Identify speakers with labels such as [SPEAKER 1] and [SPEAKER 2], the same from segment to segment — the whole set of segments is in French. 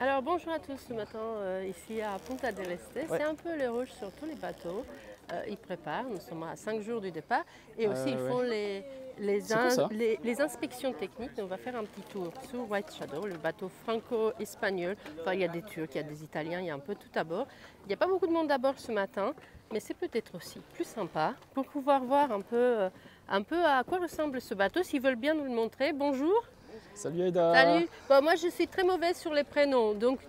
[SPEAKER 1] Alors bonjour à tous ce matin ici à Punta del Este.
[SPEAKER 2] Ouais.
[SPEAKER 1] C'est un peu le rouge sur tous les bateaux. Ils préparent, nous sommes à 5 jours du départ et aussi ils font
[SPEAKER 2] C'est quoi ça?
[SPEAKER 1] les inspections techniques. On va faire un petit tour sur White Shadow, le bateau franco-espagnol. Enfin, il y a des Turcs, il y a des Italiens, il y a un peu tout à bord. Il n'y a pas beaucoup de monde à bord ce matin, mais c'est peut-être aussi plus sympa pour pouvoir voir un peu à quoi ressemble ce bateau. S'ils veulent bien nous le montrer. Bonjour.
[SPEAKER 2] Salut Aïda.
[SPEAKER 1] Salut. Bon, moi, je suis très mauvaise sur les prénoms. Donc,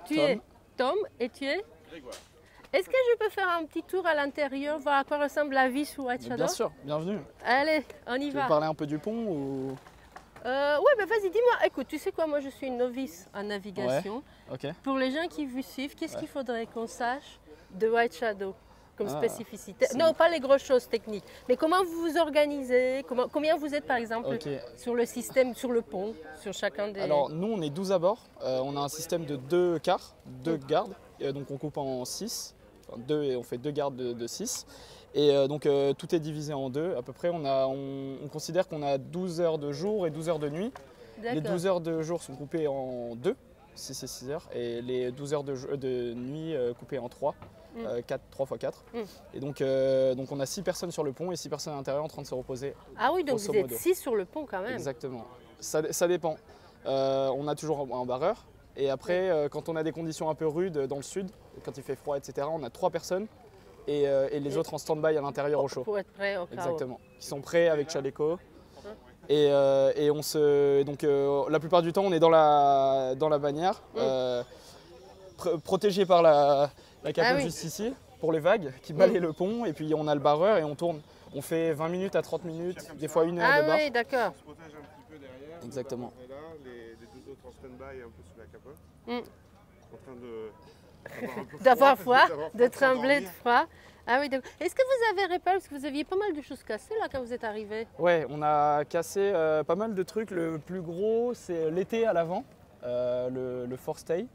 [SPEAKER 1] tu es Tom et tu es
[SPEAKER 3] Grégoire.
[SPEAKER 1] Est-ce que je peux faire un petit tour à l'intérieur, voir à quoi ressemble la vie sous White Shadow?
[SPEAKER 2] Bien sûr, bienvenue.
[SPEAKER 1] Allez, on y
[SPEAKER 2] Tu
[SPEAKER 1] va.
[SPEAKER 2] veux parler un peu du pont ou...
[SPEAKER 1] Ouais, bah vas-y, dis-moi. Écoute, tu sais quoi, moi, je suis une novice en navigation.
[SPEAKER 2] Ok.
[SPEAKER 1] Pour les gens qui vous suivent, qu'est-ce qu'il faudrait qu'on sache de White Shadow comme spécificité? Non, pas les grosses choses techniques, mais comment vous vous organisez, combien vous êtes, par exemple, sur le système, sur le pont, sur chacun des...
[SPEAKER 2] Alors, nous, on est 12 à bord. On a un système de 2 quarts, 2 gardes. Donc, on coupe en 6. Enfin, on fait 2 gardes de 6. Et donc, tout est divisé en 2. À peu près, on considère qu'on a 12 heures de jour et 12 heures de nuit. Les 12 heures de jour sont coupées en 2, 6 et 6 heures. Et les 12 heures de nuit coupées en 3. 3 x 4. Et donc on a 6 personnes sur le pont et 6 personnes à l'intérieur en train de se reposer.
[SPEAKER 1] Ah oui, donc vous êtes 6 sur le pont quand même.
[SPEAKER 2] Exactement. Ça dépend. On a toujours un barreur. Et après, quand on a des conditions un peu rudes dans le sud, quand il fait froid, etc., on a 3 personnes et les autres en stand-by à l'intérieur au chaud.
[SPEAKER 1] Pour être prêt au cas où.
[SPEAKER 2] Exactement. Qui sont prêts avec Chaleco. Et donc la plupart du temps, on est dans la bannière, protégé par la capote juste ici, pour les vagues, qui balaye le pont. Et puis on a le barreur et on tourne. On fait 20 minutes à 30 minutes, des fois 1 heure de bar.
[SPEAKER 1] Ah oui, d'accord.
[SPEAKER 3] On se protège un petit peu derrière.
[SPEAKER 2] Exactement.
[SPEAKER 3] Et là, les deux autres en stand-by un peu sous la capote. En train
[SPEAKER 1] d'avoir froid, de trembler de froid. Ah oui, est-ce que vous avez réparé, parce que vous aviez pas mal de choses cassées là quand vous êtes arrivé?
[SPEAKER 2] Ouais, on a cassé pas mal de trucs. Le plus gros, c'est l'été à l'avant, le forestay,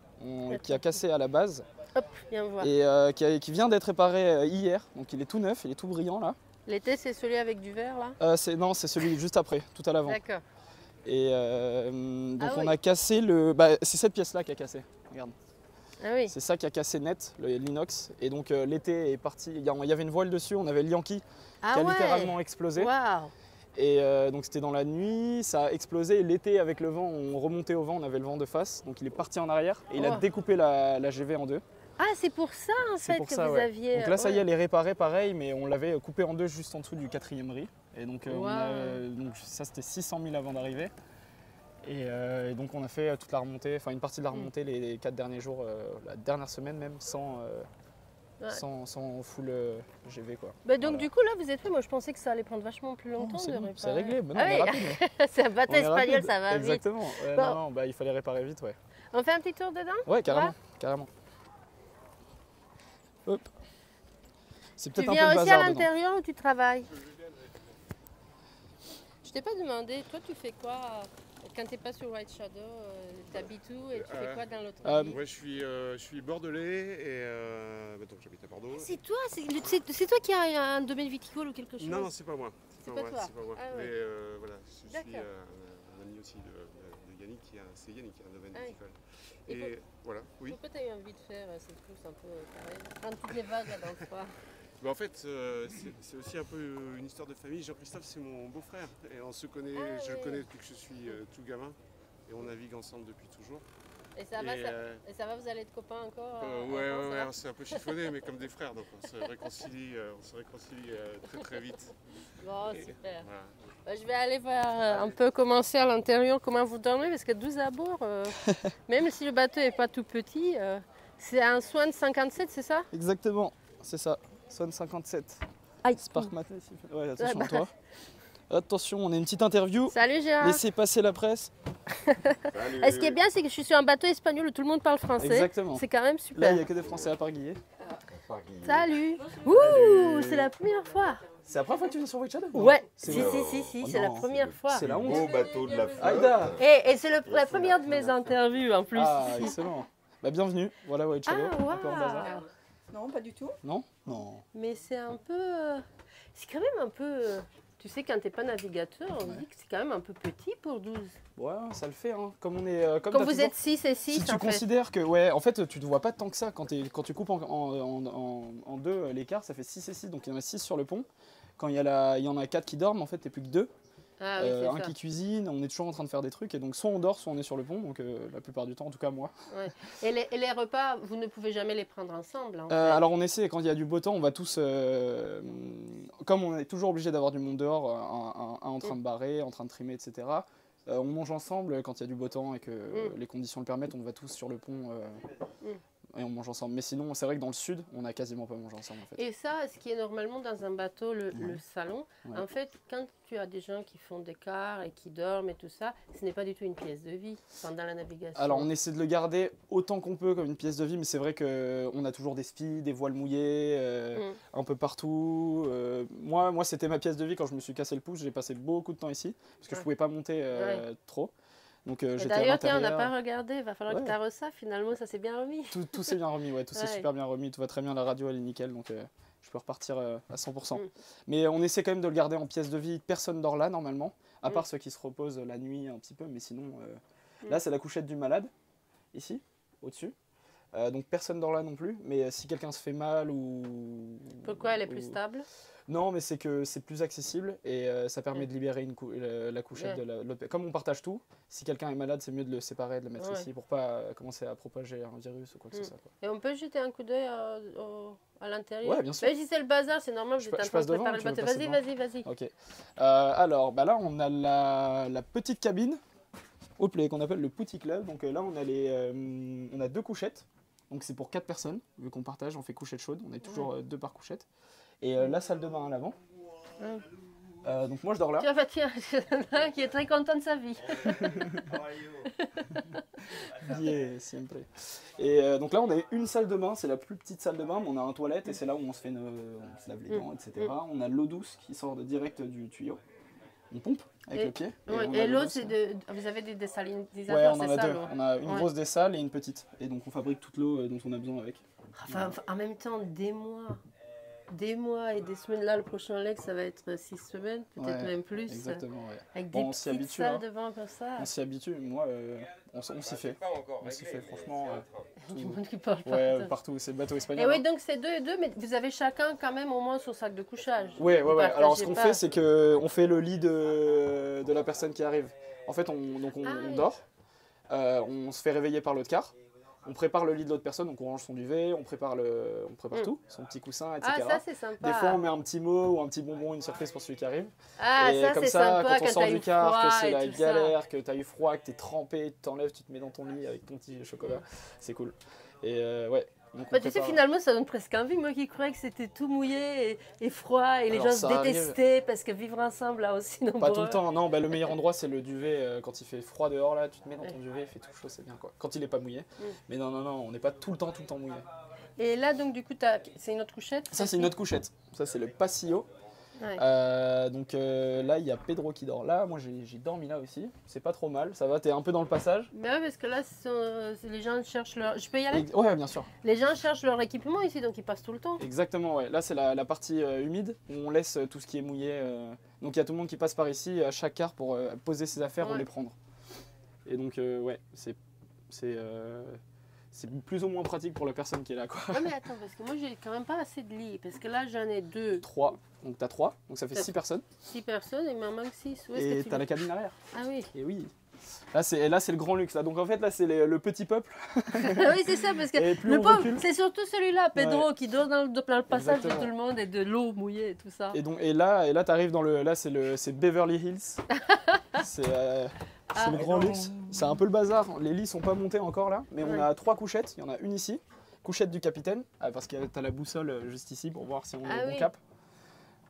[SPEAKER 2] qui a cassé à la base.
[SPEAKER 1] Hop, viens voir.
[SPEAKER 2] Et qui vient d'être réparé hier, donc il est tout neuf, il est tout brillant là.
[SPEAKER 1] L'été, c'est celui avec du vert là?
[SPEAKER 2] Non, c'est celui juste après, tout à l'avant.
[SPEAKER 1] D'accord.
[SPEAKER 2] Et donc on a cassé c'est cette pièce là qui a cassé, regarde.
[SPEAKER 1] Ah oui.
[SPEAKER 2] C'est ça qui a cassé net, l'inox. Et donc l'été est parti, il y avait une voile dessus, on avait le Yankee qui a littéralement explosé.
[SPEAKER 1] Waouh.
[SPEAKER 2] Et donc c'était dans la nuit, ça a explosé. Et l'été avec le vent, on remontait au vent, on avait le vent de face. Donc il est parti en arrière et il a découpé la GV en 2.
[SPEAKER 1] Ah, c'est pour ça en fait que vous aviez...
[SPEAKER 2] Donc là ça y est, elle est réparée pareil, mais on l'avait coupé en 2 juste en dessous du 4e riz. Et donc, donc ça c'était 600 000 avant d'arriver. Et donc on a fait toute la remontée, enfin une partie de la remontée les 4 derniers jours, la dernière semaine même, sans full GV quoi.
[SPEAKER 1] Bah donc du coup là vous êtes fait, moi je pensais que ça allait prendre vachement plus longtemps de réparer.
[SPEAKER 2] C'est réglé, mais non, on est rapide.
[SPEAKER 1] C'est un bateau espagnol, ça va
[SPEAKER 2] Exactement.
[SPEAKER 1] vite.
[SPEAKER 2] Exactement, non, il fallait réparer vite, ouais.
[SPEAKER 1] On fait un petit tour dedans?
[SPEAKER 2] Ouais, carrément, carrément. Hop. C'est peut-être un peu
[SPEAKER 1] Tu
[SPEAKER 2] le
[SPEAKER 1] viens aussi
[SPEAKER 2] bazar
[SPEAKER 1] à l'intérieur ou tu travailles? Je t'ai pas demandé, toi tu fais quoi quand t'es pas sur White Shadow? T'habites où et tu fais quoi dans l'autre ville?
[SPEAKER 3] Ouais, je suis bordelais et donc j'habite à Bordeaux.
[SPEAKER 1] C'est toi, c'est toi qui as un domaine viticole ou quelque chose?
[SPEAKER 3] Non, c'est pas moi.
[SPEAKER 1] C'est pas toi.
[SPEAKER 3] C'est pas moi.
[SPEAKER 1] Ah, ouais.
[SPEAKER 3] Mais voilà, je suis un ami aussi de Yannick, c'est Yannick qui a un domaine viticole. Et voilà, oui.
[SPEAKER 1] Pourquoi tu as eu envie de faire cette course un peu pareil, prendre toutes les vagues là, dans le froid?
[SPEAKER 3] En fait, c'est aussi un peu une histoire de famille. Jean-Christophe, c'est mon beau-frère. Et on se connaît, je le connais depuis que je suis tout gamin. Et on navigue ensemble depuis toujours.
[SPEAKER 1] Et ça va, vous allez être copains encore?
[SPEAKER 3] Ouais, c'est un peu chiffonné, mais comme des frères. Donc on se réconcilie très très vite.
[SPEAKER 1] Bon, super. Voilà. Bah, je vais aller voir un peu commencer à l'intérieur, comment vous dormez, parce que 12 à bord, même si le bateau n'est pas tout petit, c'est un Swan 57, c'est ça?
[SPEAKER 2] Exactement, c'est ça. Swan 57.
[SPEAKER 1] Aïe.
[SPEAKER 2] Spark Magnus. Ouais, attention à toi. Attention, on a une petite interview.
[SPEAKER 1] Salut Gérard.
[SPEAKER 2] Laissez passer la presse.
[SPEAKER 1] Ce qui est bien, c'est que je suis sur un bateau espagnol où tout le monde parle français.
[SPEAKER 2] Exactement.
[SPEAKER 1] C'est quand même super.
[SPEAKER 2] Là, il n'y a que des Français à Parguillet.
[SPEAKER 1] Salut. Ouh, c'est la première fois.
[SPEAKER 2] C'est la première fois que tu viens sur White Shadow?
[SPEAKER 1] Ouais, si, c'est la première fois.
[SPEAKER 2] C'est la honte.
[SPEAKER 4] Beau bateau de la flotte.
[SPEAKER 2] Aïda.
[SPEAKER 1] Et c'est la première de mes interviews en plus.
[SPEAKER 2] Ah, excellent. Bah, bienvenue. Voilà White Shadow.
[SPEAKER 1] Ah,
[SPEAKER 2] Un peu en bazar.
[SPEAKER 5] Non, pas du tout.
[SPEAKER 2] Non? Non.
[SPEAKER 1] Mais c'est un peu... c'est quand même un peu Tu sais, quand tu n'es pas navigateur, on dit que c'est quand même un peu petit pour 12.
[SPEAKER 2] Ouais, ça le fait. Hein. Comme on est, comme
[SPEAKER 1] Quand
[SPEAKER 2] t'as
[SPEAKER 1] vous
[SPEAKER 2] toujours-
[SPEAKER 1] êtes 6 et 6,
[SPEAKER 2] Si tu considères que, ouais, en fait, tu ne vois pas tant que ça. Quand tu coupes en deux l'écart, ça fait 6 et 6. Donc il y en a 6 sur le pont. Quand il y en a 4 qui dorment, en fait, tu n'es plus que 2.
[SPEAKER 1] Ah oui, c'est
[SPEAKER 2] Un
[SPEAKER 1] ça.
[SPEAKER 2] qui cuisine, on est toujours en train de faire des trucs. Et donc, soit on dort, soit on est sur le pont. Donc, la plupart du temps, en tout cas, moi.
[SPEAKER 1] Ouais. Et les repas, vous ne pouvez jamais les prendre ensemble, en fait.
[SPEAKER 2] Alors, on essaie, quand il y a du beau temps, on va tous. Comme on est toujours obligé d'avoir du monde dehors, un en train de barrer, en train de trimer, etc. On mange ensemble quand il y a du beau temps et que les conditions le permettent. On va tous sur le pont et on mange ensemble. Mais sinon, c'est vrai que dans le sud, on n'a quasiment pas mangé ensemble. En fait.
[SPEAKER 1] Et ça, ce qui est normalement dans un bateau, le salon,
[SPEAKER 2] Ouais.
[SPEAKER 1] en fait, quand tu as des gens qui font des quarts et qui dorment et tout ça, ce n'est pas du tout une pièce de vie pendant la navigation.
[SPEAKER 2] Alors, on essaie de le garder autant qu'on peut comme une pièce de vie, mais c'est vrai qu'on a toujours des spies, des voiles mouillées, un peu partout. Moi, c'était ma pièce de vie quand je me suis cassé le pouce. J'ai passé beaucoup de temps ici parce que je pouvais pas monter trop. Donc,
[SPEAKER 1] Et
[SPEAKER 2] j'étais à
[SPEAKER 1] d'ailleurs, tiens, on
[SPEAKER 2] l'intérieur.
[SPEAKER 1] n'a pas regardé, il va falloir que tu arroses ça, finalement, ça s'est bien remis.
[SPEAKER 2] Tout s'est bien remis, ouais, tout s'est
[SPEAKER 1] Ouais.
[SPEAKER 2] super bien remis, tout va très bien, la radio elle est nickel, donc je peux repartir à 100%.
[SPEAKER 1] Mm.
[SPEAKER 2] Mais on essaie quand même de le garder en pièce de vie, personne dort là normalement, à part ceux qui se reposent la nuit un petit peu, mais sinon, là c'est la couchette du malade, ici, au-dessus. Donc personne dort là non plus, mais si quelqu'un se fait mal ou...
[SPEAKER 1] Pourquoi elle est plus stable?
[SPEAKER 2] Non, mais c'est que c'est plus accessible et ça permet de libérer la couchette de l'autre. Comme on partage tout, si quelqu'un est malade, c'est mieux de le séparer, de le mettre ici pour pas commencer à propager un virus ou quoi que ce soit. Quoi.
[SPEAKER 1] Et on peut jeter un coup d'œil à l'intérieur?
[SPEAKER 2] Ouais, bien sûr.
[SPEAKER 1] Mais si c'est le bazar, c'est normal, vous êtes en train
[SPEAKER 2] passe
[SPEAKER 1] de
[SPEAKER 2] devant,
[SPEAKER 1] préparer le
[SPEAKER 2] tu veux
[SPEAKER 1] bateau.
[SPEAKER 2] passer
[SPEAKER 1] Vas-y.
[SPEAKER 2] Ok. Alors, bah là, on a la petite cabine qu'on appelle le Putty Club. Donc là, on a 2 couchettes. Donc c'est pour 4 personnes, vu qu'on partage, on fait couchette chaude. On est toujours 2 par couchette. Et la salle de bain à l'avant. Donc moi, je dors là.
[SPEAKER 1] Tiens, qui est très content de sa vie.
[SPEAKER 2] Yeah, siempre. Et donc là, on a une salle de bain, c'est la plus petite salle de bain, mais on a un toilette et c'est là où on se lave les dents, etc. On a l'eau douce qui sort direct du tuyau. On pompe avec le pied.
[SPEAKER 1] Et l'eau, c'est vous avez des désalinisateurs,
[SPEAKER 2] Ouais, on en
[SPEAKER 1] c'est
[SPEAKER 2] a
[SPEAKER 1] ça
[SPEAKER 2] 2.
[SPEAKER 1] l'eau?
[SPEAKER 2] On a une grosse dessale et une petite. Et donc on fabrique toute l'eau dont on a besoin avec.
[SPEAKER 1] Enfin, en même temps, des mois et des semaines. Là, le prochain leg, ça va être 6 semaines, peut-être même plus.
[SPEAKER 2] Exactement, ouais.
[SPEAKER 1] Avec
[SPEAKER 2] Bon,
[SPEAKER 1] des
[SPEAKER 2] on s'y
[SPEAKER 1] petites
[SPEAKER 2] habitue,
[SPEAKER 1] salles
[SPEAKER 2] hein.
[SPEAKER 1] devant comme ça.
[SPEAKER 2] On s'y habitue, moi, on s'y fait. On s'y fait, franchement.
[SPEAKER 1] Du monde qui parle
[SPEAKER 2] Ouais,
[SPEAKER 1] pas.
[SPEAKER 2] partout, c'est le bateau
[SPEAKER 1] Et
[SPEAKER 2] espagnol.
[SPEAKER 1] oui,
[SPEAKER 2] hein.
[SPEAKER 1] donc c'est 2 et 2, mais vous avez chacun quand même au moins son sac de couchage.
[SPEAKER 2] Ouais.
[SPEAKER 1] Vous
[SPEAKER 2] Alors ce
[SPEAKER 1] partagez
[SPEAKER 2] qu'on
[SPEAKER 1] pas.
[SPEAKER 2] fait, c'est qu'on fait le lit de la personne qui arrive. En fait, on dort, on se fait réveiller par l'autre quart. On prépare le lit de l'autre personne, donc on range son duvet, on prépare tout, son petit coussin, etc.
[SPEAKER 1] Ah, ça c'est sympa.
[SPEAKER 2] Des fois, on met un petit mot ou un petit bonbon, une surprise pour celui qui arrive.
[SPEAKER 1] Ah,
[SPEAKER 2] et
[SPEAKER 1] ça
[SPEAKER 2] comme
[SPEAKER 1] c'est
[SPEAKER 2] ça,
[SPEAKER 1] sympa
[SPEAKER 2] quand on sort
[SPEAKER 1] t'as
[SPEAKER 2] du
[SPEAKER 1] eu
[SPEAKER 2] car,
[SPEAKER 1] froid
[SPEAKER 2] que c'est
[SPEAKER 1] et
[SPEAKER 2] la
[SPEAKER 1] tout ça.
[SPEAKER 2] galère, que t'as eu froid, que t'es trempé, tu t'enlèves, tu te mets dans ton lit avec ton petit chocolat, c'est cool. Et ouais. Donc on
[SPEAKER 1] Bah, tu sais,
[SPEAKER 2] prépare-
[SPEAKER 1] finalement, ça donne presque envie. Moi qui croyais que c'était tout mouillé et froid et les
[SPEAKER 2] Alors,
[SPEAKER 1] gens se
[SPEAKER 2] ça arrive.
[SPEAKER 1] détestaient parce que vivre ensemble là aussi, non.
[SPEAKER 2] Pas tout le temps, non, bah, le meilleur endroit c'est le duvet, quand il fait froid dehors là, tu te mets dans ton duvet, il fait tout chaud, c'est bien quoi. Quand il est pas mouillé. Mais non, on n'est pas tout le temps mouillé.
[SPEAKER 1] Et là, donc, du coup, c'est une autre couchette?
[SPEAKER 2] Ça c'est une autre couchette, ça c'est le pasillo.
[SPEAKER 1] Ouais.
[SPEAKER 2] Donc là il y a Pedro qui dort là, moi j'ai dormi là aussi, c'est pas trop mal, ça va, t'es un peu dans le passage.
[SPEAKER 1] Mais ouais, parce que là, les gens cherchent leur... Je peux y aller?
[SPEAKER 2] Ouais, bien sûr.
[SPEAKER 1] Les gens cherchent leur équipement ici, donc ils passent tout le temps.
[SPEAKER 2] Exactement, ouais. Là c'est la partie humide où on laisse tout ce qui est mouillé. Donc il y a tout le monde qui passe par ici à chaque quart pour poser ses affaires ou les prendre. Et donc ouais, c'est plus ou moins pratique pour la personne qui est là quoi.
[SPEAKER 1] Non mais attends, parce que moi j'ai quand même pas assez de lits, parce que là j'en ai 2.
[SPEAKER 2] 3, donc t'as 3, donc ça fait 6 personnes.
[SPEAKER 1] 6 personnes et il m'en manque 6.
[SPEAKER 2] Et t'as la cabine arrière.
[SPEAKER 1] Ah oui.
[SPEAKER 2] Et oui. Là c'est le grand luxe là. Donc en fait là c'est le petit peuple.
[SPEAKER 1] Oui c'est ça, parce que
[SPEAKER 2] Et plus
[SPEAKER 1] le
[SPEAKER 2] on
[SPEAKER 1] pauvre,
[SPEAKER 2] recule.
[SPEAKER 1] c'est surtout celui-là, Pedro, qui dort dans le passage de
[SPEAKER 2] Exactement.
[SPEAKER 1] tout le monde et de l'eau mouillée et tout ça.
[SPEAKER 2] Et là t'arrives dans là c'est Beverly Hills. C'est le grand luxe. C'est un peu le bazar. Les lits sont pas montés encore là, mais on a 3 couchettes. Il y en a une ici, couchette du capitaine, parce que t'as la boussole juste ici pour voir si on est au bon cap.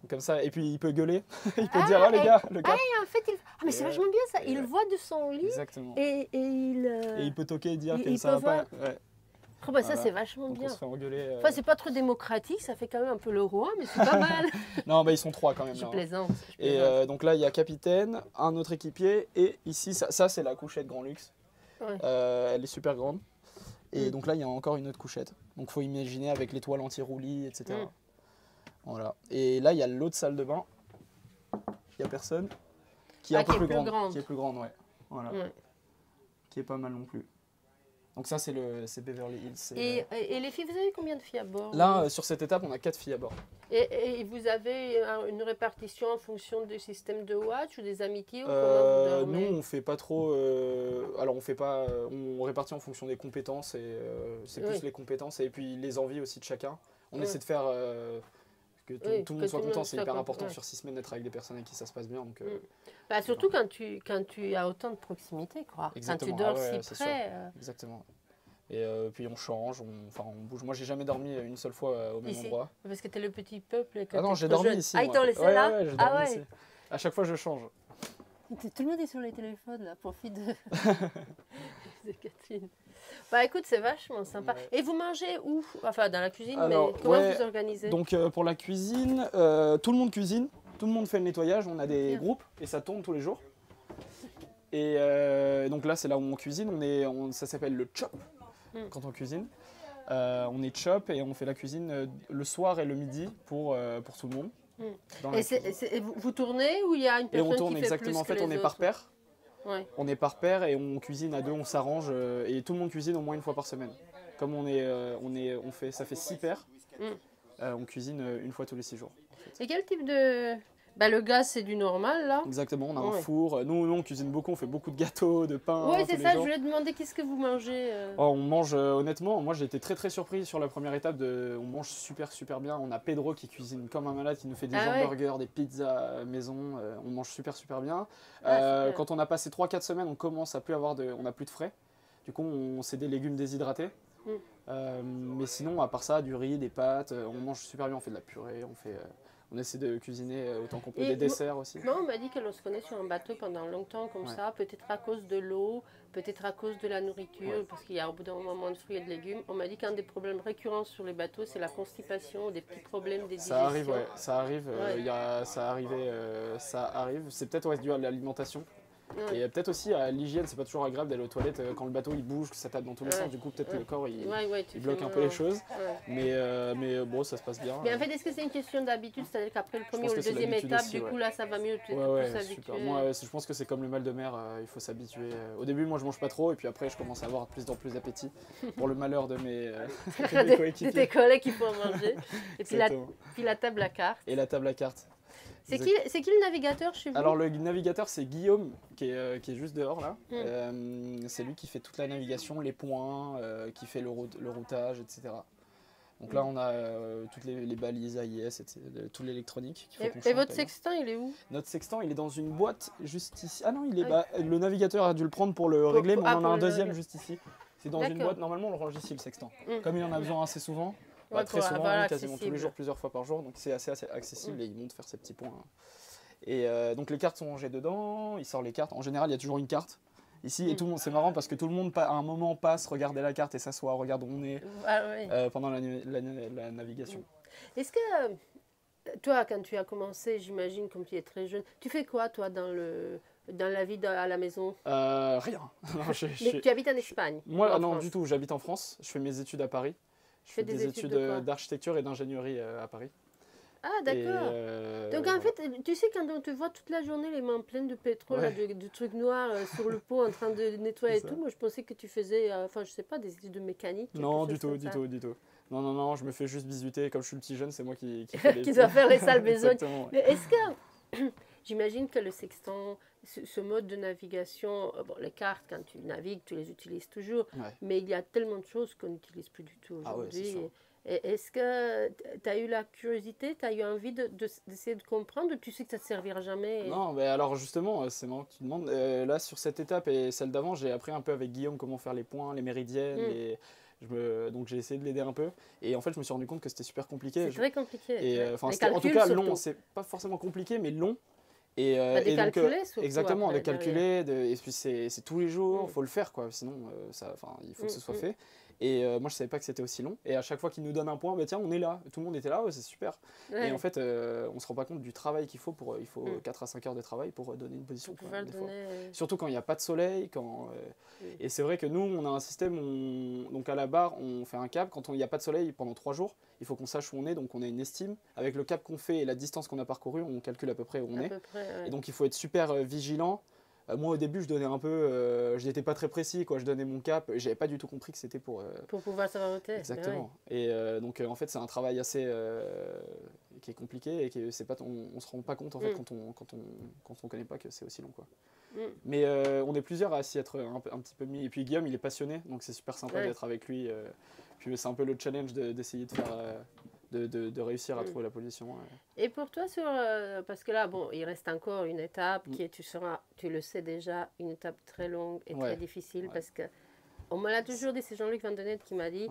[SPEAKER 2] Donc, comme ça, et puis il peut gueuler, il peut dire les gars, le cap.
[SPEAKER 1] En fait, mais c'est vachement bien ça. Il voit de son lit.
[SPEAKER 2] Exactement.
[SPEAKER 1] Et
[SPEAKER 2] il peut toquer et dire que
[SPEAKER 1] il
[SPEAKER 2] ça va
[SPEAKER 1] peut
[SPEAKER 2] pas.
[SPEAKER 1] voir.
[SPEAKER 2] Ouais.
[SPEAKER 1] Oh, bah, ça
[SPEAKER 2] Voilà.
[SPEAKER 1] c'est vachement
[SPEAKER 2] Donc
[SPEAKER 1] bien.
[SPEAKER 2] on se fait engueuler.
[SPEAKER 1] Enfin, c'est pas trop démocratique, ça fait quand même un peu le roi, mais c'est pas mal.
[SPEAKER 2] Non, bah ils sont 3 quand même.
[SPEAKER 1] Je
[SPEAKER 2] là, hein.
[SPEAKER 1] plaisante.
[SPEAKER 2] Et donc là, il y a capitaine, un autre équipier, et ici, ça c'est la couchette grand luxe.
[SPEAKER 1] Ouais.
[SPEAKER 2] Elle est super grande. Et donc là, il y a encore une autre couchette. Donc faut imaginer avec l'étoile anti-roulis, etc. Voilà. Et là, il y a l'autre salle de bain. il n'y a personne. Qui est un peu
[SPEAKER 1] qui est
[SPEAKER 2] plus
[SPEAKER 1] plus
[SPEAKER 2] grande.
[SPEAKER 1] grande.
[SPEAKER 2] Qui est plus grande, ouais. Voilà.
[SPEAKER 1] Ouais.
[SPEAKER 2] Qui est pas mal non plus. Donc ça, c'est Beverly Hills.
[SPEAKER 1] Et les filles, vous avez combien de filles à bord?
[SPEAKER 2] Là, sur cette étape, on a 4 filles à bord.
[SPEAKER 1] Et vous avez une répartition en fonction du système de watch ou des amitiés ou comment vous dormez?
[SPEAKER 2] Nous, on fait pas trop. Alors, on fait pas. On répartit en fonction des compétences et c'est plus les compétences et puis les envies aussi de chacun. On essaie de faire que tout le monde soit content. C'est hyper important sur 6 semaines d'être avec des personnes avec qui ça se passe bien. Donc,
[SPEAKER 1] bah, surtout quand tu as autant de proximité, quoi.
[SPEAKER 2] Exactement.
[SPEAKER 1] Quand tu dors
[SPEAKER 2] c'est
[SPEAKER 1] si près.
[SPEAKER 2] Exactement. Et puis on change, on bouge. Moi, j'ai jamais dormi une seule fois au même
[SPEAKER 1] Ici.
[SPEAKER 2] endroit.
[SPEAKER 1] Parce que t'es le petit peuple. Et que
[SPEAKER 2] Ah non,
[SPEAKER 1] t'es
[SPEAKER 2] j'ai
[SPEAKER 1] trop
[SPEAKER 2] dormi
[SPEAKER 1] jeune.
[SPEAKER 2] ici.
[SPEAKER 1] Ah, ils
[SPEAKER 2] moi.
[SPEAKER 1] t'ont laissé là?
[SPEAKER 2] J'ai
[SPEAKER 1] Ah
[SPEAKER 2] dormi
[SPEAKER 1] ouais.
[SPEAKER 2] ici. À chaque fois, je change.
[SPEAKER 1] Tout le monde est sur les téléphones, là, profite de, de Catherine. Bah écoute, c'est vachement sympa.
[SPEAKER 2] Ouais.
[SPEAKER 1] Et vous mangez où? Enfin, dans la cuisine,
[SPEAKER 2] Alors,
[SPEAKER 1] mais comment
[SPEAKER 2] ouais,
[SPEAKER 1] vous organisez?
[SPEAKER 2] Donc pour la cuisine, tout le monde cuisine, tout le monde fait le nettoyage, on a des groupes et ça tourne tous les jours. Et donc là, c'est là où on cuisine, ça s'appelle le chop quand on cuisine. On est chop et on fait la cuisine le soir et le midi pour tout le monde.
[SPEAKER 1] Et vous tournez ou il y a une
[SPEAKER 2] Et on
[SPEAKER 1] personne
[SPEAKER 2] tourne
[SPEAKER 1] qui fait
[SPEAKER 2] exactement, en
[SPEAKER 1] plus que
[SPEAKER 2] fait on
[SPEAKER 1] les
[SPEAKER 2] est par
[SPEAKER 1] autres?
[SPEAKER 2] paire.
[SPEAKER 1] Ouais.
[SPEAKER 2] On est par paire et on cuisine à deux, on s'arrange et tout le monde cuisine au moins une fois par semaine. Comme ça fait 6 paires, on cuisine une fois tous les 6 jours.
[SPEAKER 1] Et quel type de... Bah le gaz c'est du normal là.
[SPEAKER 2] Exactement, on a un four. Nous on cuisine beaucoup, on fait beaucoup de gâteaux, de pain.
[SPEAKER 1] Oui, c'est
[SPEAKER 2] tous les
[SPEAKER 1] ça,
[SPEAKER 2] jours.
[SPEAKER 1] je voulais demander qu'est-ce que vous mangez.
[SPEAKER 2] Oh, on mange honnêtement, moi j'ai été très surpris sur la première étape. On mange super bien. On a Pedro qui cuisine comme un malade, qui nous fait des hamburgers, des pizzas maison. On mange super bien. Quand on a passé 3-4 semaines, on commence à plus avoir on a plus de frais. Du coup, c'est des légumes déshydratés. Mais sinon, à part ça, du riz, des pâtes, on mange super bien. On fait de la purée, on essaie de cuisiner autant qu'on peut, des desserts aussi.
[SPEAKER 1] Moi, on m'a dit qu'elle se connaît sur un bateau pendant longtemps comme ça, peut-être à cause de l'eau, peut-être à cause de la nourriture, parce qu'il y a au bout d'un moment moins de fruits et de légumes. On m'a dit qu'un des problèmes récurrents sur les bateaux, c'est la constipation, des petits problèmes des digestions.
[SPEAKER 2] Ça arrive. Ça arrive. C'est peut-être dû à l'alimentation. Et peut-être aussi à l'hygiène, c'est pas toujours agréable d'aller aux toilettes quand le bateau il bouge, que ça tape dans tous les sens, du coup peut-être le corps il bloque un peu les choses. Mais bon, ça se passe bien.
[SPEAKER 1] Mais en fait, est-ce que c'est une question d'habitude, c'est-à-dire qu'après le premier ou le deuxième étape,
[SPEAKER 2] aussi,
[SPEAKER 1] du coup là ça va mieux, tu
[SPEAKER 2] super. Moi je pense que c'est comme le mal de mer, il faut s'habituer. Au début moi je mange pas trop et puis après je commence à avoir de plus en plus d'appétit pour le malheur de mes coéquipiers.
[SPEAKER 1] De tes collègues qui font manger. Et puis la table à cartes.
[SPEAKER 2] Et la table à cartes.
[SPEAKER 1] C'est qui le navigateur chez vous?
[SPEAKER 2] Alors le navigateur c'est Guillaume qui est juste dehors là. C'est lui qui fait toute la navigation, les points, qui fait le routage, etc. Donc là on a toutes les balises AIS, tout l'électronique.
[SPEAKER 1] Et votre sextant il est où?
[SPEAKER 2] Notre sextant il est dans une boîte juste ici. Ah non, le navigateur a dû le prendre pour le régler, mais on en a un deuxième juste ici. C'est dans une boîte, normalement on le range ici le sextant. Comme il en a besoin assez souvent. Très souvent, quasiment tous les jours, plusieurs fois par jour, donc c'est assez accessible et il monte faire ses petits points. Et donc les cartes sont rangées dedans, il sort les cartes. En général, il y a toujours une carte ici et tout le monde, c'est marrant parce que tout le monde à un moment passe, regarder la carte et s'assoit, regarde où on est pendant la navigation.
[SPEAKER 1] Est-ce que toi, quand tu as commencé, j'imagine, comme tu es très jeune, tu fais quoi toi dans la vie à la maison?
[SPEAKER 2] Rien.
[SPEAKER 1] Mais tu habites en Espagne?
[SPEAKER 2] Moi, non, du tout. J'habite en France. Je fais mes études à Paris. Je fais des études d'architecture et d'ingénierie à Paris.
[SPEAKER 1] Ah, d'accord. Donc en fait, tu sais, quand on te voit toute la journée les mains pleines de pétrole, là, de trucs noirs sur le pot en train de nettoyer et tout, moi je pensais que tu faisais, enfin je sais pas, des études de mécanique.
[SPEAKER 2] Non, du tout. Non, je me fais juste bisuter. Comme je suis le petit jeune, c'est moi qui fais les...
[SPEAKER 1] qui doit faire les sales besognes.
[SPEAKER 2] Exactement.
[SPEAKER 1] Mais est-ce que... J'imagine que le sextant, ce mode de navigation, bon, les cartes, quand tu navigues, tu les utilises toujours, mais il y a tellement de choses qu'on n'utilise plus du tout aujourd'hui. Est-ce que tu as eu la curiosité, tu as eu envie d'essayer de comprendre, ou tu sais que ça ne te servira jamais?
[SPEAKER 2] Non, mais alors justement, c'est marrant que tu demandes. Là, sur cette étape et celle d'avant, j'ai appris un peu avec Guillaume comment faire les points, les méridiennes, donc j'ai essayé de l'aider un peu. Et en fait, je me suis rendu compte que c'était super compliqué.
[SPEAKER 1] C'est très compliqué.
[SPEAKER 2] Et, en tout cas, long, c'est pas forcément compliqué, mais long. Et
[SPEAKER 1] de calculer, surtout.
[SPEAKER 2] Exactement,
[SPEAKER 1] après,
[SPEAKER 2] de calculer, et puis c'est tous les jours, il faut le faire, quoi, sinon il faut que ce soit fait. Et moi, je savais pas que c'était aussi long. Et à chaque fois qu'ils nous donnent un point, bah, tiens, on est là. Tout le monde était là, ouais, c'est super.
[SPEAKER 1] Ouais.
[SPEAKER 2] Et en fait, on se rend pas compte du travail qu'il faut. Il faut 4 à 5 heures de travail pour donner une position.
[SPEAKER 1] Pour
[SPEAKER 2] Quoi,
[SPEAKER 1] pouvoir
[SPEAKER 2] des
[SPEAKER 1] le
[SPEAKER 2] fois.
[SPEAKER 1] donner.
[SPEAKER 2] Surtout quand il n'y a pas de soleil. Et c'est vrai que nous, on a un système, donc à la barre, on fait un cap. Quand il n'y a pas de soleil pendant 3 jours, il faut qu'on sache où on est. Donc on a une estime. Avec le cap qu'on fait et la distance qu'on a parcourue, on calcule à peu près où on
[SPEAKER 1] À
[SPEAKER 2] est.
[SPEAKER 1] peu près, ouais.
[SPEAKER 2] Et donc il faut être super vigilant. Moi au début je donnais un peu, je n'étais pas très précis quoi, je donnais mon cap, j'avais pas du tout compris que c'était pour...
[SPEAKER 1] Pour pouvoir savoir où t'es.
[SPEAKER 2] Exactement. Et donc en fait c'est un travail assez qui est compliqué et qui c'est pas on se rend pas compte en fait quand on connaît pas que c'est aussi long quoi. Mais on est plusieurs à s'y être un petit peu mis. Et puis Guillaume il est passionné donc c'est super sympa d'être avec lui. Puis c'est un peu le challenge d'essayer de faire... De réussir à trouver la position.
[SPEAKER 1] Et pour toi, parce que là, bon, il reste encore une étape qui est, tu le sais déjà, une étape très longue et très difficile parce que on me l'a toujours dit, c'est Jean-Luc Van Denet qui m'a dit,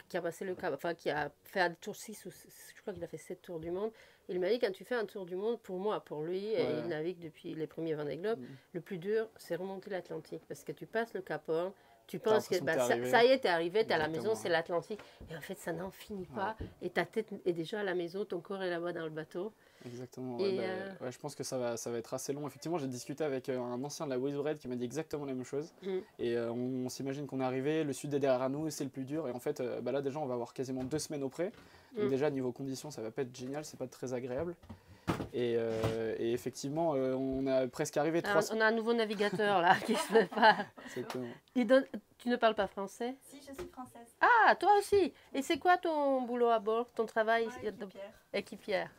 [SPEAKER 1] qui a passé le cap, enfin qui a fait un tour 6 ou je crois qu'il a fait 7 tours du monde. Il m'a dit quand tu fais un tour du monde, pour moi, pour lui, et il navigue depuis les premiers Vendée Globe, le plus dur, c'est remonter l'Atlantique parce que tu passes le Cap Horn. Tu penses que ça y est, t'es arrivé, t'es à la maison, c'est l'Atlantique. Et en fait, ça n'en finit pas. Et ta tête est déjà à la maison, ton corps est là-bas dans le bateau.
[SPEAKER 2] Exactement. Je pense que ça va être assez long. Effectivement, j'ai discuté avec un ancien de la Wizz Red qui m'a dit exactement la même chose. Et on s'imagine qu'on est arrivé, le sud est derrière nous, c'est le plus dur. Et en fait, là déjà, on va avoir quasiment 2 semaines auprès. Donc déjà, niveau conditions, ça va pas être génial, c'est pas très agréable. Et effectivement, on a presque arrivé 3 semaines.
[SPEAKER 1] On a un nouveau navigateur là qui se fait pas.
[SPEAKER 2] Exactement.
[SPEAKER 1] Tu ne parles pas français?
[SPEAKER 4] Si, je suis française.
[SPEAKER 1] Ah, toi aussi. Et c'est quoi ton boulot à bord, ton travail? Équipière.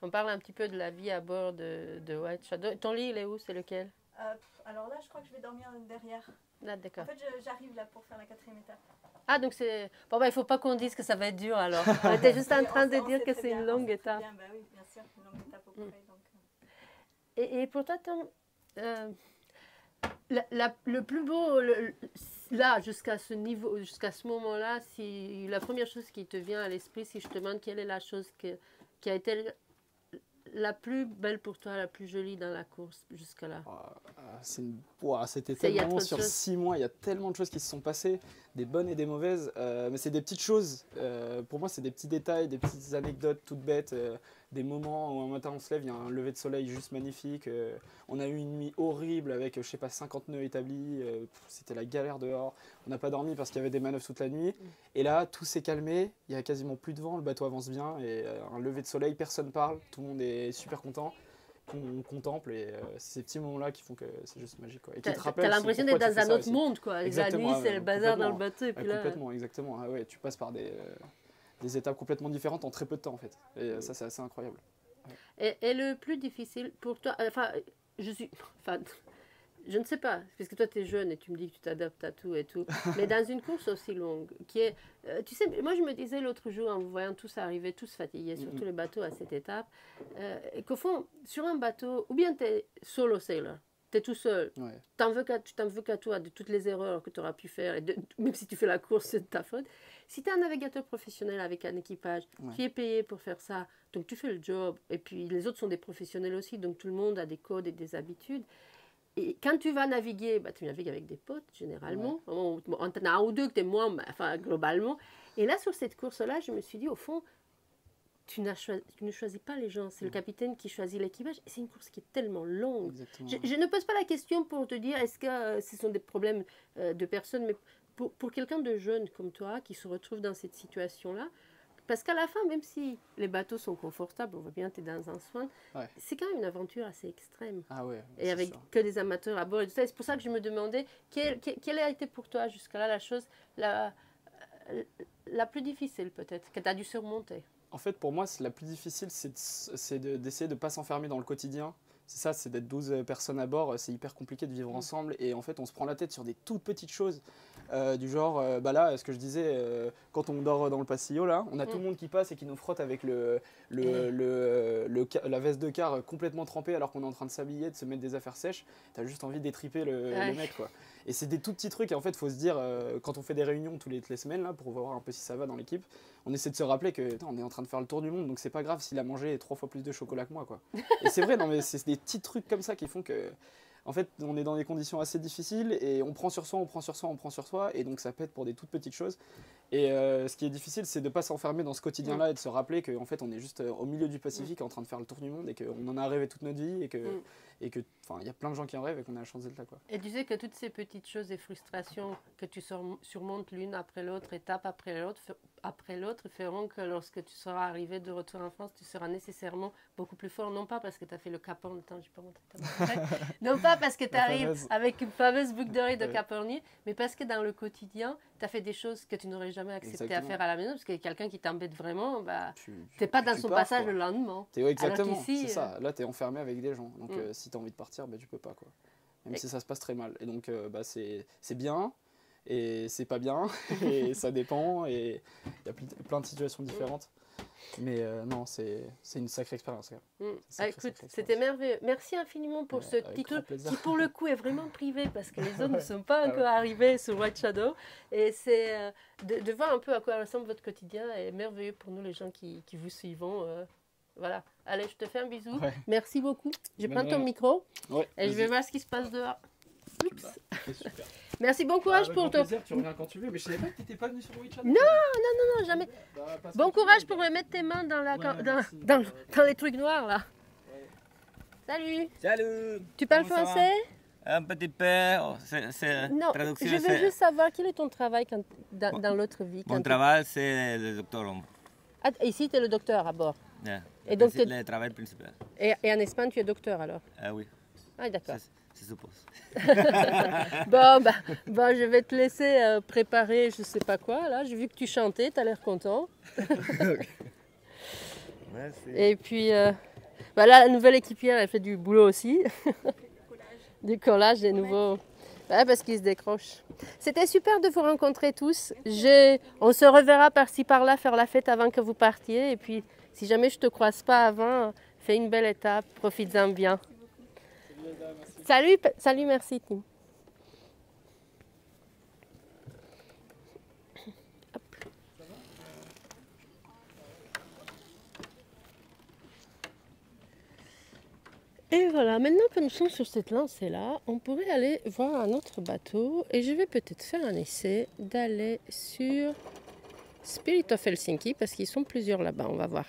[SPEAKER 1] On parle un petit peu de la vie à bord de White Shadow. Ton lit, il est où? C'est lequel?
[SPEAKER 4] Alors là, je crois que je vais dormir derrière.
[SPEAKER 1] Là, d'accord.
[SPEAKER 4] En fait, j'arrive là pour faire la 4e étape.
[SPEAKER 1] Ah, donc c'est... Bon, il ne faut pas qu'on dise que ça va être dur alors. On était juste en train de dire que c'est une longue étape.
[SPEAKER 4] Bien, bah oui, bien sûr, une longue étape au donc.
[SPEAKER 1] Et pour toi, le plus beau, là, jusqu'à ce niveau, jusqu'à ce moment-là, si la première chose qui te vient à l'esprit, si je te demande quelle est la chose qui a été la plus belle pour toi, la plus jolie dans la course jusqu'à là?
[SPEAKER 2] C'était tellement long, sur 6 mois, il y a tellement de choses qui se sont passées, des bonnes et des mauvaises, mais c'est des petites choses. Pour moi, c'est des petits détails, des petites anecdotes toutes bêtes, des moments où un matin on se lève, il y a un lever de soleil juste magnifique, on a eu une nuit horrible avec, je sais pas, 50 nœuds établis, c'était la galère dehors, on n'a pas dormi parce qu'il y avait des manœuvres toute la nuit, et là, tout s'est calmé, il y a quasiment plus de vent, le bateau avance bien, et un lever de soleil, personne parle, tout le monde est super content. Qu'on contemple et c'est ces petits moments-là qui font que c'est juste magique quoi. Et qui te rappellent.
[SPEAKER 1] T'as l'impression d'être dans un autre monde quoi. La nuit c'est le bazar dans le bateau et puis là.
[SPEAKER 2] Complètement, exactement. Ah ouais, tu passes par des étapes complètement différentes en très peu de temps en fait. Et ça c'est assez incroyable.
[SPEAKER 1] Ouais. Et le plus difficile pour toi, je ne sais pas, parce que toi tu es jeune et tu me dis que tu t'adaptes à tout et tout, mais dans une course aussi longue, qui est, tu sais, moi je me disais l'autre jour en vous voyant tous arriver, tous fatigués, surtout les bateaux à cette étape, qu'au fond, sur un bateau, ou bien tu es solo sailor, tu es tout seul, tu t'en veux qu'à toi de toutes les erreurs que tu auras pu faire, et même si tu fais la course, c'est de ta faute. Si tu es un navigateur professionnel avec un équipage, qui est payé pour faire ça, donc tu fais le job, et puis les autres sont des professionnels aussi, donc tout le monde a des codes et des habitudes. Et quand tu vas naviguer, tu navigues avec des potes, généralement. On en a un ou deux que tu es moins, globalement. Et là, sur cette course-là, je me suis dit, au fond, tu ne choisis pas les gens. C'est le capitaine qui choisit l'équipage. Et c'est une course qui est tellement longue. Je ne pose pas la question pour te dire, est-ce que ce sont des problèmes de personnes, mais pour quelqu'un de jeune comme toi, qui se retrouve dans cette situation-là, parce qu'à la fin, même si les bateaux sont confortables, on voit bien que tu es dans un swan, c'est quand même une aventure assez extrême.
[SPEAKER 2] Ah ouais,
[SPEAKER 1] et avec que des amateurs à bord. C'est pour ça que je me demandais, quelle a été pour toi jusqu'à là la chose la plus difficile peut-être, que tu as dû surmonter?
[SPEAKER 2] En fait, pour moi, la plus difficile, c'est d'essayer de ne pas s'enfermer dans le quotidien. C'est ça, c'est d'être 12 personnes à bord, c'est hyper compliqué de vivre ensemble. Et en fait, on se prend la tête sur des toutes petites choses. Du genre, là, ce que je disais, quand on dort dans le passillo, là, on a tout le monde qui passe et qui nous frotte avec la veste de quart complètement trempée alors qu'on est en train de s'habiller, de se mettre des affaires sèches. T'as juste envie d'étriper le mec, quoi. Et c'est des tout petits trucs. Et en fait, il faut se dire, quand on fait des réunions toutes les semaines, là, pour voir un peu si ça va dans l'équipe, on essaie de se rappeler que on est en train de faire le tour du monde, donc c'est pas grave s'il a mangé 3 fois plus de chocolat que moi, quoi. Et c'est vrai, non, mais c'est des petits trucs comme ça qui font que en fait, on est dans des conditions assez difficiles et on prend sur soi, on prend sur soi, on prend sur soi, et donc ça pète pour des toutes petites choses. Et ce qui est difficile, c'est de ne pas s'enfermer dans ce quotidien-là et de se rappeler qu'en fait, on est juste au milieu du Pacifique en train de faire le tour du monde et qu'on en a rêvé toute notre vie et que, enfin, il y a plein de gens qui en rêvent et qu'on a la chance d'être là, quoi.
[SPEAKER 1] Et tu sais que toutes ces petites choses et frustrations que tu surmontes l'une après l'autre, étape après l'autre, feront que lorsque tu seras arrivé de retour en France, tu seras nécessairement beaucoup plus fort. Non pas parce que tu as fait le Cap Horn, attends, j'ai pas montré ta montre. Non pas parce que tu arrives avec une fameuse boucle d'oreille de Cap Horn, mais parce que dans le quotidien, tu as fait des choses que tu n'aurais jamais accepté à faire à la maison, parce que quelqu'un qui t'embête vraiment, bah, tu n'es pas dans son passage le lendemain.
[SPEAKER 2] Exactement, c'est ça. Là, tu es enfermé avec des gens. Donc, si tu as envie de partir, bah, tu peux pas, quoi. Même si ça se passe très mal. Et donc, bah, c'est bien et c'est pas bien. Et ça dépend. Et il y a plein de situations différentes. Mais non, c'est une sacrée expérience.
[SPEAKER 1] Écoute, c'était merveilleux. Merci infiniment pour ce petit tour qui, pour le coup, est vraiment privé parce que les autres ne sont pas encore arrivés sur White Shadow. Et c'est de voir un peu à quoi ressemble votre quotidien est merveilleux pour nous, les gens qui vous suivons. Voilà. Allez, je te fais un bisou. Merci beaucoup. Je prends ton micro et je vais voir ce qui se passe dehors. Oups. Super. Merci, bon courage pour ton...
[SPEAKER 2] Tu reviens quand tu veux, mais je savais pas que tu n'étais pas venu sur White Shadow.
[SPEAKER 1] Non, jamais. Bon courage pour mettre tes mains dans les trucs noirs, là. Salut.
[SPEAKER 5] Salut.
[SPEAKER 1] Tu parles français?
[SPEAKER 5] Un petit peu.
[SPEAKER 1] Non, je veux juste savoir quel est ton travail dans l'autre vie.
[SPEAKER 5] Mon travail, c'est le docteur.
[SPEAKER 1] Ah, ici, tu es le docteur à bord.
[SPEAKER 5] Et donc, c'est le travail principal.
[SPEAKER 1] Et en Espagne, tu es docteur alors?
[SPEAKER 5] Oui.
[SPEAKER 1] Ah, d'accord.
[SPEAKER 5] Je suppose.
[SPEAKER 1] Bon, je vais te laisser préparer je sais pas quoi. Là, j'ai vu que tu chantais, tu as l'air content.
[SPEAKER 5] Merci.
[SPEAKER 1] Et puis, là, la nouvelle équipière, elle fait du boulot aussi. Du collage des nouveaux... Ouais, parce qu'ils se décrochent. C'était super de vous rencontrer tous. On se reverra par-ci par-là faire la fête avant que vous partiez. Et puis, si jamais je ne te croise pas avant, fais une belle étape, profites-en bien. Salut, merci Tim. Et voilà, maintenant que nous sommes sur cette lancée-là, on pourrait aller voir un autre bateau et je vais peut-être faire un essai d'aller sur Spirit of Helsinki parce qu'ils sont plusieurs là-bas, on va voir.